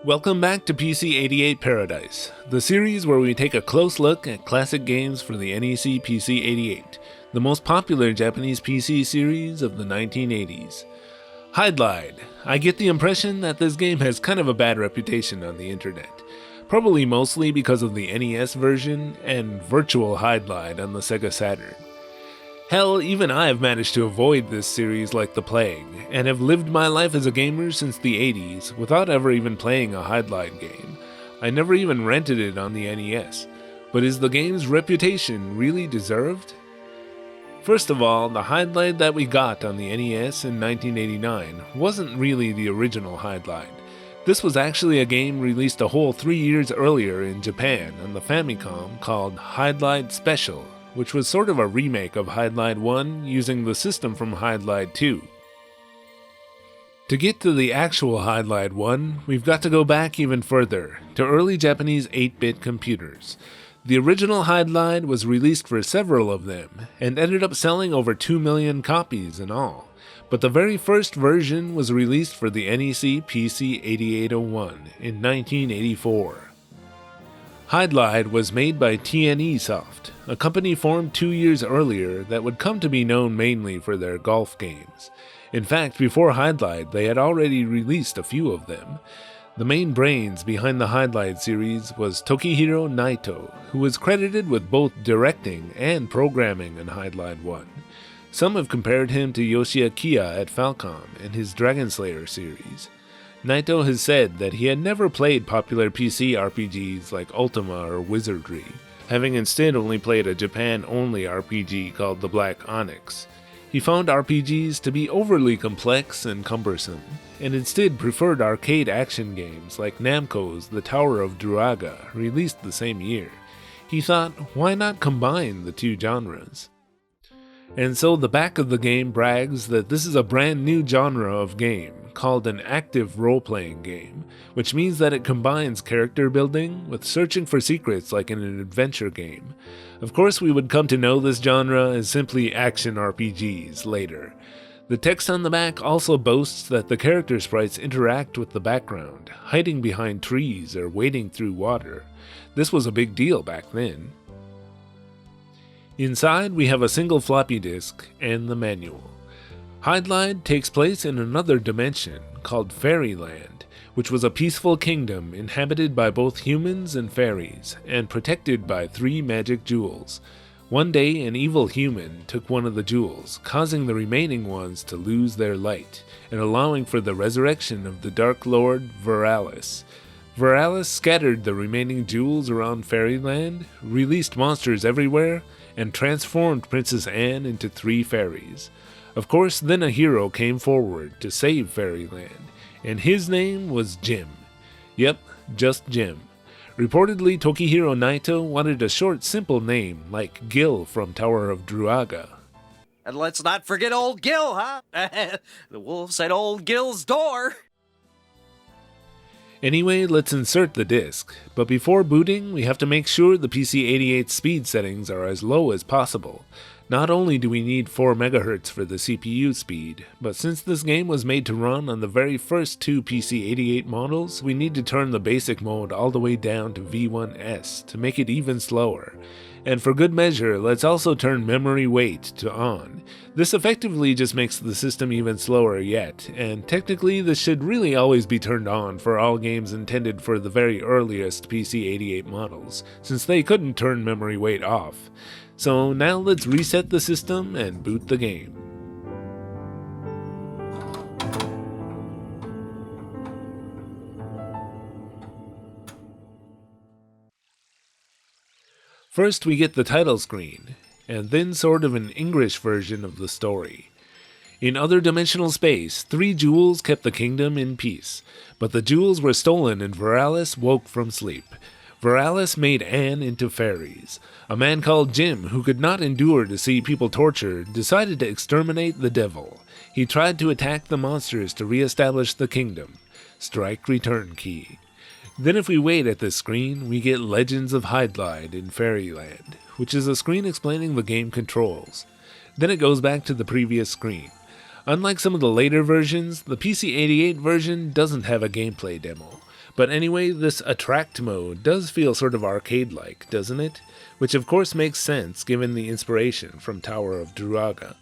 Welcome back to PC-88 Paradise, the series where we take a close look at classic games for the NEC PC-88, the most popular Japanese PC series of the 1980s. Hydlide. I get the impression that this game has kind of a bad reputation on the internet, probably mostly because of the NES version and Virtual Hydlide on the Sega Saturn. Hell, even I have managed to avoid this series like the plague, and have lived my life as a gamer since the 80s without ever even playing a Hydlide game. I never even rented it on the NES, but is the game's reputation really deserved? First of all, the Hydlide that we got on the NES in 1989 wasn't really the original Hydlide. This was actually a game released a whole 3 years earlier in Japan on the Famicom called Hydlide Special, which was sort of a remake of Hydlide 1 using the system from Hydlide 2. To get to the actual Hydlide 1, we've got to go back even further, to early Japanese 8-bit computers. The original Hydlide was released for several of them, and ended up selling over 2 million copies in all. But the very first version was released for the NEC PC-8801 in 1984. Hydlide was made by TNE Soft, a company formed 2 years earlier that would come to be known mainly for their golf games. In fact, before Hydlide, they had already released a few of them. The main brains behind the Hydlide series was Tokihiro Naito, who was credited with both directing and programming in Hydlide 1. Some have compared him to Yoshia Kiya at Falcom in his Dragon Slayer series. Naito has said that he had never played popular PC RPGs like Ultima or Wizardry, having instead only played a Japan-only RPG called The Black Onyx. He found RPGs to be overly complex and cumbersome, and instead preferred arcade action games like Namco's The Tower of Druaga, released the same year. He thought, why not combine the two genres? And so the back of the game brags that this is a brand new genre of game, called an active role-playing game, which means that it combines character building with searching for secrets like in an adventure game. Of course, we would come to know this genre as simply action RPGs later. The text on the back also boasts that the character sprites interact with the background, hiding behind trees or wading through water. This was a big deal back then. Inside, we have a single floppy disk and the manual. Hydlide takes place in another dimension called Fairyland, which was a peaceful kingdom inhabited by both humans and fairies, and protected by 3 magic jewels. One day, an evil human took one of the jewels, causing the remaining ones to lose their light, and allowing for the resurrection of the Dark Lord Veralis. Veralis scattered the remaining jewels around Fairyland, released monsters everywhere, and transformed Princess Anne into 3 fairies. Of course, then a hero came forward to save Fairyland, and his name was Jim. Yep, just Jim. Reportedly, Tokihiro Naito wanted a short, simple name like Gil from Tower of Druaga. And let's not forget old Gil, huh? The wolves at old Gil's door. Anyway, let's insert the disc, but before booting, we have to make sure the PC-88 speed settings are as low as possible. Not only do we need 4 MHz for the CPU speed, but since this game was made to run on the very first 2 PC-88 models, we need to turn the basic mode all the way down to V1S to make it even slower. And for good measure, let's also turn memory wait to on. This effectively just makes the system even slower yet, and technically this should really always be turned on for all games intended for the very earliest PC-88 models, since they couldn't turn memory wait off. So now let's reset the system and boot the game. First we get the title screen, and then sort of an English version of the story. In other dimensional space, 3 jewels kept the kingdom in peace, but the jewels were stolen and Veralis woke from sleep. Veralis made Anne into fairies. A man called Jim, who could not endure to see people tortured, decided to exterminate the devil. He tried to attack the monsters to re-establish the kingdom. Strike return key. Then if we wait at this screen, we get Legends of Hydlide in Fairyland, which is a screen explaining the game controls. Then it goes back to the previous screen. Unlike some of the later versions, the PC-88 version doesn't have a gameplay demo, But anyway, this attract mode does feel sort of arcade-like, doesn't it? Which of course makes sense given the inspiration from Tower of Druaga.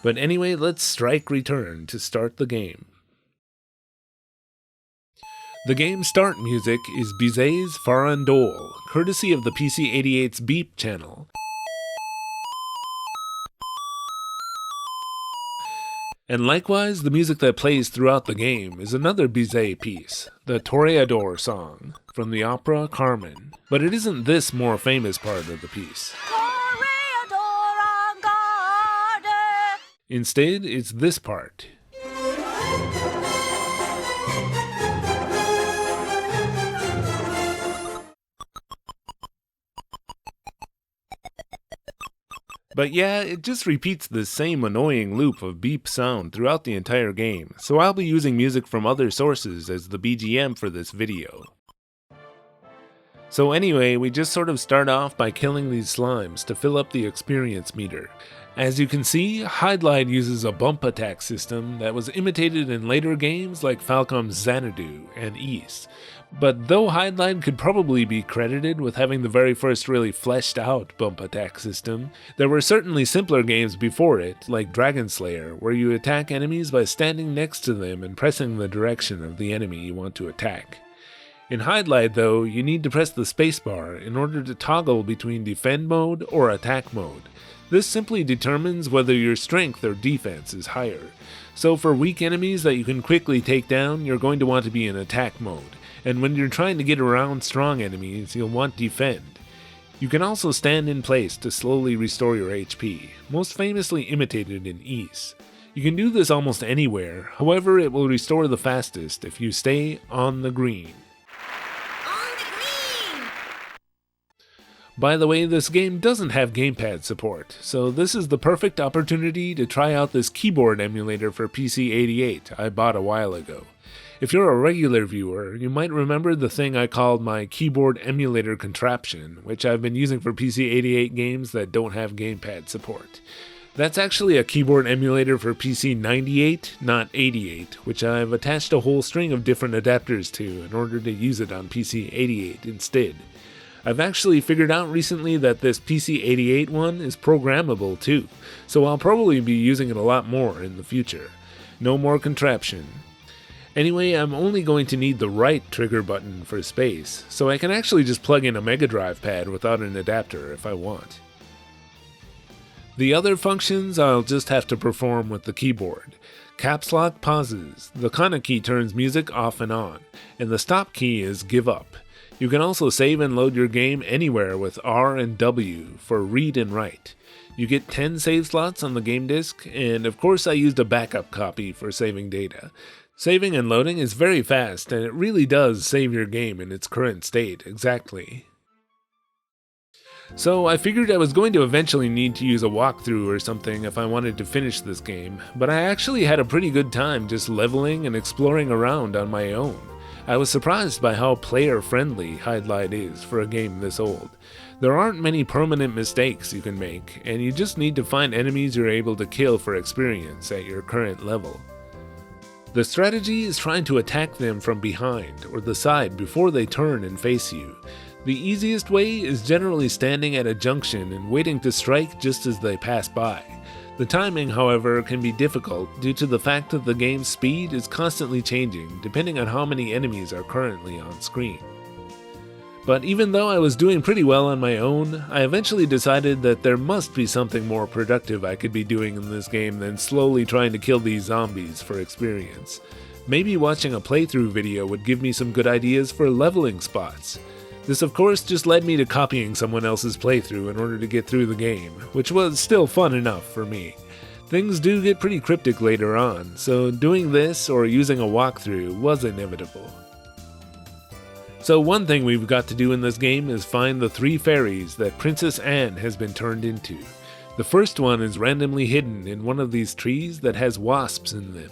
But anyway, let's strike return to start the game. The game start music is Bizet's Farandole, courtesy of the PC-88's Beep channel. And likewise, the music that plays throughout the game is another Bizet piece, the Toreador song, from the opera Carmen. But it isn't this more famous part of the piece. Instead, it's this part. But yeah, it just repeats the same annoying loop of beep sound throughout the entire game, so I'll be using music from other sources as the BGM for this video. So anyway, we just sort of start off by killing these slimes to fill up the experience meter. As you can see, Hydlide uses a bump attack system that was imitated in later games like Falcom's Xanadu and Ys. But though Hydlide could probably be credited with having the very first really fleshed out bump attack system, there were certainly simpler games before it, like Dragon Slayer, where you attack enemies by standing next to them and pressing the direction of the enemy you want to attack. In Hydlide though, you need to press the spacebar in order to toggle between defend mode or attack mode. This simply determines whether your strength or defense is higher. So for weak enemies that you can quickly take down, you're going to want to be in attack mode. And when you're trying to get around strong enemies, you'll want defend. You can also stand in place to slowly restore your HP, most famously imitated in Ys. You can do this almost anywhere, however it will restore the fastest if you stay on the green. By the way, this game doesn't have gamepad support, so this is the perfect opportunity to try out this keyboard emulator for PC-88 I bought a while ago. If you're a regular viewer, you might remember the thing I called my keyboard emulator contraption, which I've been using for PC-88 games that don't have gamepad support. That's actually a keyboard emulator for PC-98, not 88, which I've attached a whole string of different adapters to in order to use it on PC-88 instead. I've actually figured out recently that this PC-88 one is programmable too, so I'll probably be using it a lot more in the future. No more contraption. Anyway, I'm only going to need the right trigger button for space, so I can actually just plug in a Mega Drive pad without an adapter if I want. The other functions I'll just have to perform with the keyboard. Caps lock pauses, the Kana key turns music off and on, and the stop key is give up. You can also save and load your game anywhere with R and W for read and write. You get 10 save slots on the game disk, and of course I used a backup copy for saving data. Saving and loading is very fast, and it really does save your game in its current state, exactly. So I figured I was going to eventually need to use a walkthrough or something if I wanted to finish this game, but I actually had a pretty good time just leveling and exploring around on my own. I was surprised by how player-friendly Hydlide is for a game this old. There aren't many permanent mistakes you can make, and you just need to find enemies you're able to kill for experience at your current level. The strategy is trying to attack them from behind or the side before they turn and face you. The easiest way is generally standing at a junction and waiting to strike just as they pass by. The timing, however, can be difficult due to the fact that the game's speed is constantly changing depending on how many enemies are currently on screen. But even though I was doing pretty well on my own, I eventually decided that there must be something more productive I could be doing in this game than slowly trying to kill these zombies for experience. Maybe watching a playthrough video would give me some good ideas for leveling spots. This of course just led me to copying someone else's playthrough in order to get through the game, which was still fun enough for me. Things do get pretty cryptic later on, so doing this or using a walkthrough was inevitable. So one thing we've got to do in this game is find the 3 fairies that Princess Anne has been turned into. The first one is randomly hidden in one of these trees that has wasps in them.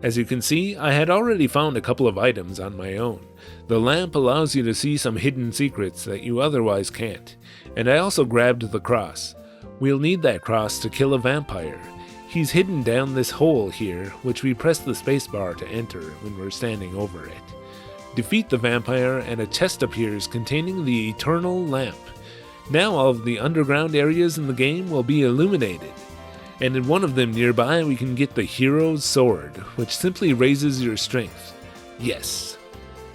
As you can see, I had already found a couple of items on my own. The lamp allows you to see some hidden secrets that you otherwise can't, and I also grabbed the cross. We'll need that cross to kill a vampire. He's hidden down this hole here, which we press the spacebar to enter when we're standing over it. Defeat the vampire and a chest appears containing the Eternal Lamp. Now all of the underground areas in the game will be illuminated. And in one of them nearby we can get the Hero's Sword, which simply raises your strength. Yes.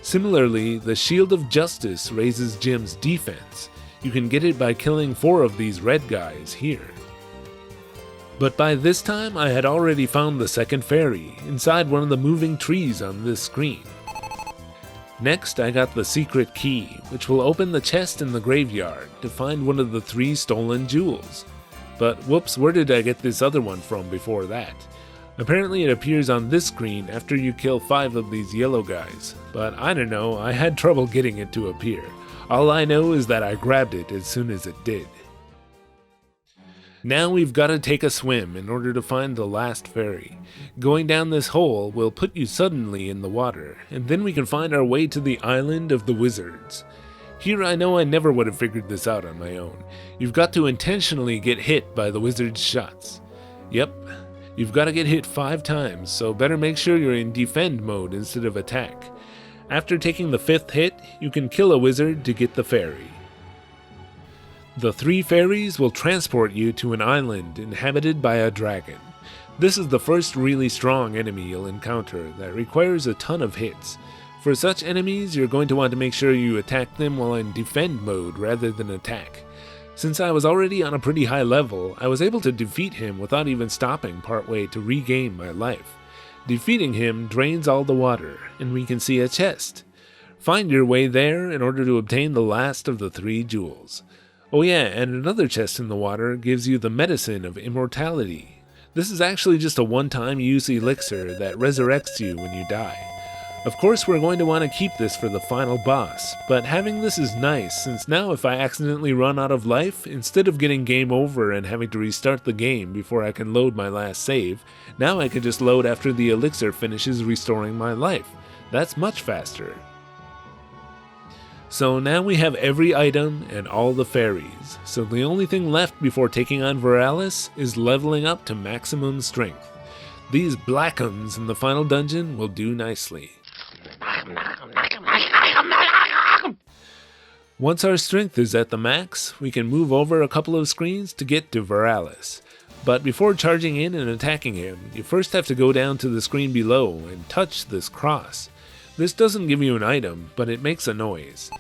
Similarly, the Shield of Justice raises Jim's defense. You can get it by killing 4 of these red guys here. But by this time I had already found the second fairy, inside one of the moving trees on this screen. Next I got the secret key, which will open the chest in the graveyard to find one of the 3 stolen jewels. But whoops, where did I get this other one from before that? Apparently it appears on this screen after you kill 5 of these yellow guys, but I don't know, I had trouble getting it to appear. All I know is that I grabbed it as soon as it did. Now we've got to take a swim in order to find the last fairy. Going down this hole will put you suddenly in the water, and then we can find our way to the island of the wizards. Here I know I never would have figured this out on my own. You've got to intentionally get hit by the wizard's shots. Yep, you've got to get hit 5 times, so better make sure you're in defend mode instead of attack. After taking the 5th hit, you can kill a wizard to get the fairy. The 3 fairies will transport you to an island inhabited by a dragon. This is the first really strong enemy you'll encounter that requires a ton of hits. For such enemies, you're going to want to make sure you attack them while in defend mode rather than attack. Since I was already on a pretty high level, I was able to defeat him without even stopping partway to regain my life. Defeating him drains all the water, and we can see a chest. Find your way there in order to obtain the last of the 3 jewels. Oh yeah, and another chest in the water gives you the medicine of immortality. This is actually just a one-time use elixir that resurrects you when you die. Of course we're going to want to keep this for the final boss, but having this is nice since now if I accidentally run out of life, instead of getting game over and having to restart the game before I can load my last save, now I can just load after the elixir finishes restoring my life. That's much faster. So now we have every item and all the fairies, so the only thing left before taking on Veralis is leveling up to maximum strength. These Blackums in the final dungeon will do nicely. Once our strength is at the max, we can move over a couple of screens to get to Veralis. But before charging in and attacking him, you first have to go down to the screen below and touch this cross. This doesn't give you an item, but it makes a noise.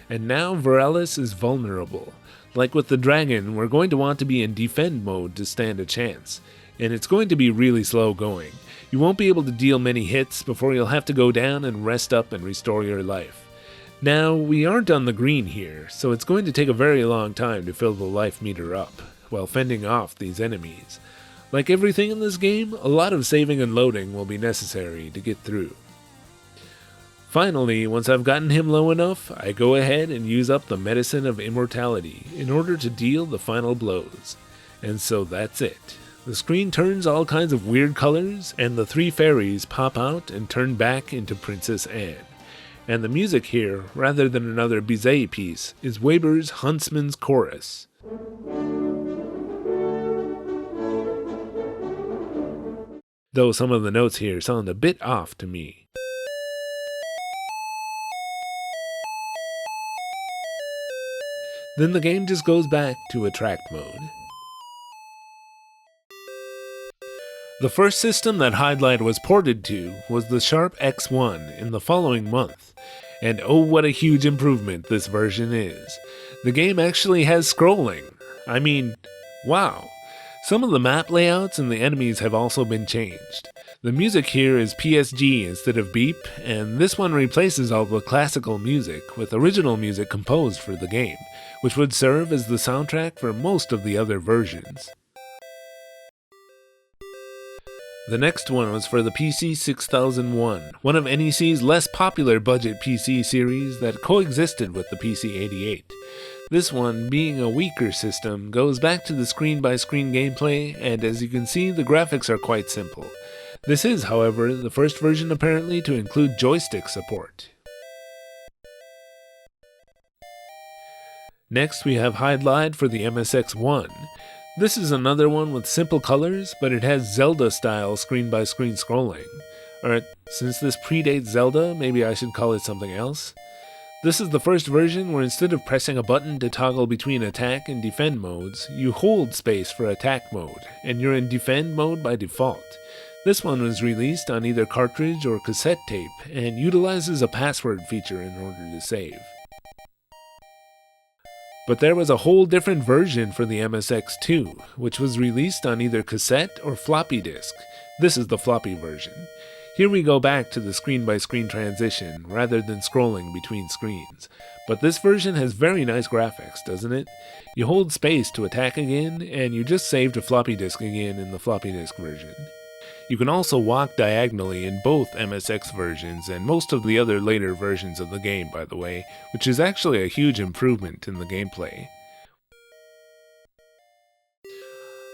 And now Veralis is vulnerable. Like with the dragon, we're going to want to be in defend mode to stand a chance. And it's going to be really slow going. You won't be able to deal many hits before you'll have to go down and rest up and restore your life. Now, we aren't on the green here, so it's going to take a very long time to fill the life meter up, while fending off these enemies. Like everything in this game, a lot of saving and loading will be necessary to get through. Finally, once I've gotten him low enough, I go ahead and use up the medicine of immortality in order to deal the final blows. And so that's it. The screen turns all kinds of weird colors, and the 3 fairies pop out and turn back into Princess Anne. And the music here, rather than another Bizet piece, is Weber's Huntsman's Chorus. Though some of the notes here sound a bit off to me. Then the game just goes back to attract mode. The first system that Hydlide was ported to was the Sharp X1 in the following month, and oh what a huge improvement this version is. The game actually has scrolling. I mean, wow. Some of the map layouts and the enemies have also been changed. The music here is PSG instead of beep, and this one replaces all the classical music with original music composed for the game, which would serve as the soundtrack for most of the other versions. The next one was for the PC-6001, one of NEC's less popular budget PC series that coexisted with the PC-88. This one, being a weaker system, goes back to the screen-by-screen gameplay, and as you can see, the graphics are quite simple. This is, however, the first version apparently to include joystick support. Next we have Hydlide for the MSX1. This is another one with simple colors, but it has Zelda-style screen-by-screen scrolling. Or, since this predates Zelda, maybe I should call it something else. This is the first version where instead of pressing a button to toggle between attack and defend modes, you hold space for attack mode, and you're in defend mode by default. This one was released on either cartridge or cassette tape, and utilizes a password feature in order to save. But there was a whole different version for the MSX2, which was released on either cassette or floppy disk. This is the floppy version. Here we go back to the screen-by-screen transition, rather than scrolling between screens. But this version has very nice graphics, doesn't it? You hold space to attack again, and you just save to floppy disk again in the floppy disk version. You can also walk diagonally in both MSX versions and most of the other later versions of the game, by the way, which is actually a huge improvement in the gameplay.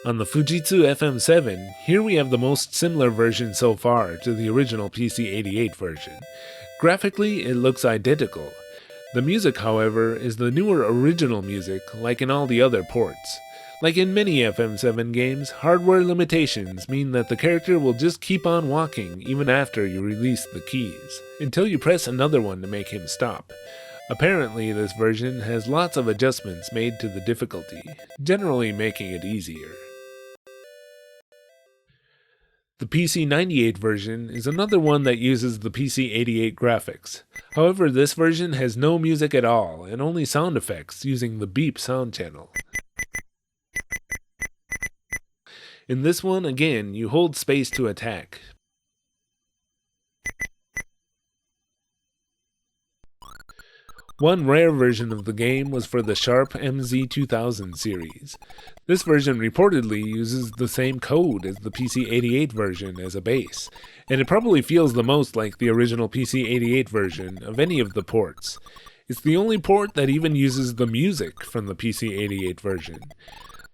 On the Fujitsu FM7, here we have the most similar version so far to the original PC-88 version. Graphically, it looks identical. The music, however, is the newer original music, like in all the other ports. Like in many FM7 games, hardware limitations mean that the character will just keep on walking even after you release the keys, until you press another one to make him stop. Apparently, this version has lots of adjustments made to the difficulty, generally making it easier. The PC-98 version is another one that uses the PC-88 graphics. However, this version has no music at all, and only sound effects using the beep sound channel. In this one, again, you hold space to attack. One rare version of the game was for the Sharp MZ2000 series. This version reportedly uses the same code as the PC-88 version as a base, and it probably feels the most like the original PC-88 version of any of the ports. It's the only port that even uses the music from the PC-88 version.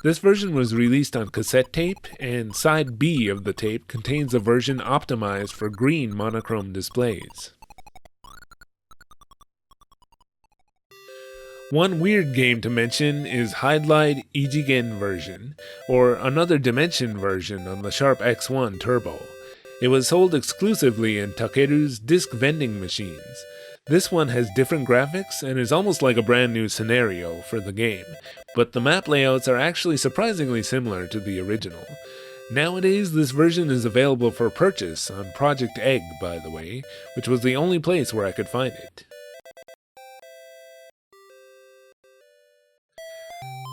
This version was released on cassette tape, and side B of the tape contains a version optimized for green monochrome displays. One weird game to mention is Hydlide Ijigen version, or Another Dimension version on the Sharp X1 Turbo. It was sold exclusively in Takeru's disc vending machines. This one has different graphics and is almost like a brand new scenario for the game, but the map layouts are actually surprisingly similar to the original. Nowadays, this version is available for purchase on Project Egg, by the way, which was the only place where I could find it.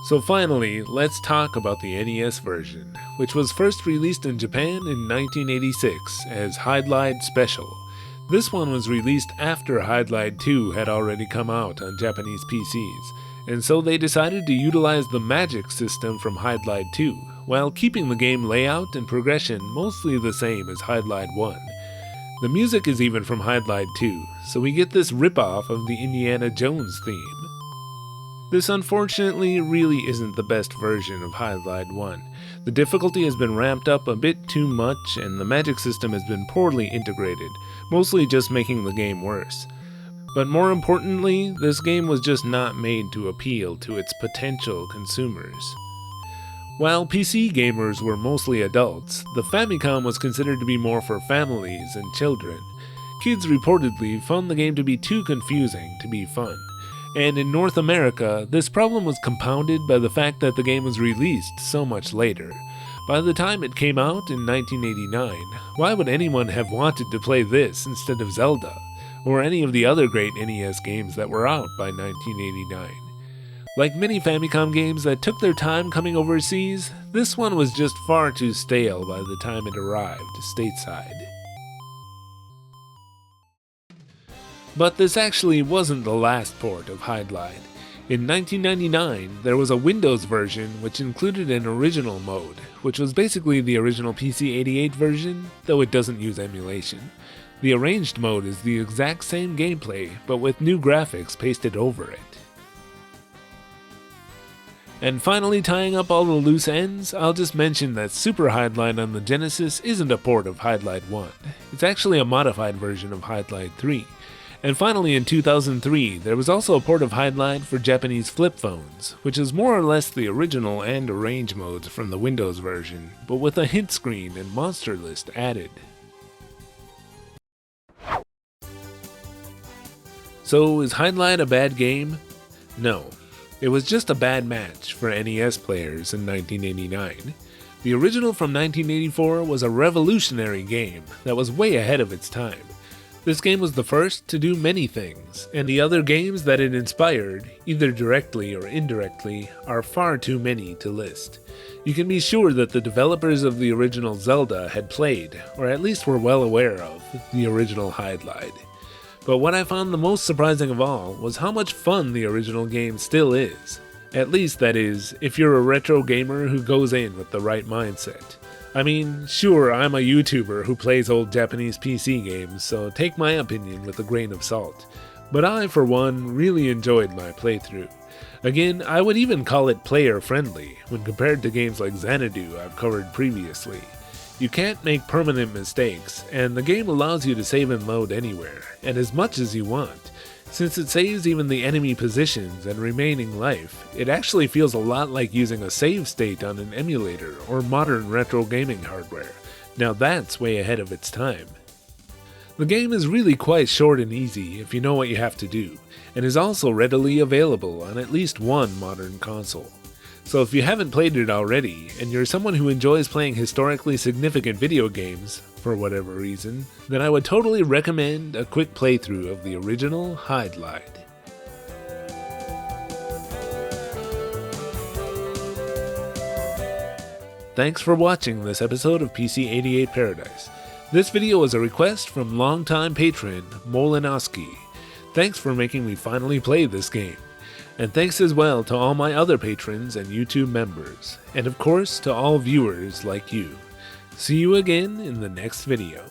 So finally, let's talk about the NES version, which was first released in Japan in 1986 as Hydlide Special. This one was released after Hydlide 2 had already come out on Japanese PCs, and so they decided to utilize the magic system from Hydlide 2, while keeping the game layout and progression mostly the same as Hydlide 1. The music is even from Hydlide 2, so we get this ripoff of the Indiana Jones theme. This unfortunately really isn't the best version of Hydlide 1. The difficulty has been ramped up a bit too much, and the magic system has been poorly integrated, mostly just making the game worse. But more importantly, this game was just not made to appeal to its potential consumers. While PC gamers were mostly adults, the Famicom was considered to be more for families and children. Kids reportedly found the game to be too confusing to be fun. And in North America, this problem was compounded by the fact that the game was released so much later. By the time it came out in 1989, why would anyone have wanted to play this instead of Zelda, or any of the other great NES games that were out by 1989? Like many Famicom games that took their time coming overseas, this one was just far too stale by the time it arrived stateside. But this actually wasn't the last port of Hydlide. In 1999, there was a Windows version which included an original mode, which was basically the original PC-88 version, though it doesn't use emulation. The arranged mode is the exact same gameplay, but with new graphics pasted over it. And finally, tying up all the loose ends, I'll just mention that Super Hydlide on the Genesis isn't a port of Hydlide 1. It's actually a modified version of Hydlide 3. And finally, in 2003, there was also a port of Hydlide for Japanese flip phones, which is more or less the original and arrange modes from the Windows version, but with a hint screen and monster list added. So is Hydlide a bad game? No. It was just a bad match for NES players in 1989. The original from 1984 was a revolutionary game that was way ahead of its time. This game was the first to do many things, and the other games that it inspired, either directly or indirectly, are far too many to list. You can be sure that the developers of the original Zelda had played, or at least were well aware of, the original Hydlide. But what I found the most surprising of all was how much fun the original game still is. At least, that is, if you're a retro gamer who goes in with the right mindset. I mean, sure, I'm a YouTuber who plays old Japanese PC games, so take my opinion with a grain of salt. But I, for one, really enjoyed my playthrough. Again, I would even call it player-friendly, when compared to games like Xanadu I've covered previously. You can't make permanent mistakes, and the game allows you to save and load anywhere, and as much as you want. Since it saves even the enemy positions and remaining life, it actually feels a lot like using a save state on an emulator or modern retro gaming hardware. Now that's way ahead of its time. The game is really quite short and easy if you know what you have to do, and is also readily available on at least one modern console. So if you haven't played it already, and you're someone who enjoys playing historically significant video games, for whatever reason, then I would totally recommend a quick playthrough of the original Hydlide. Thanks for watching this episode of PC-88 Paradise. This video was a request from longtime patron Molinowski. Thanks for making me finally play this game. And thanks as well to all my other patrons and YouTube members, and of course to all viewers like you. See you again in the next video.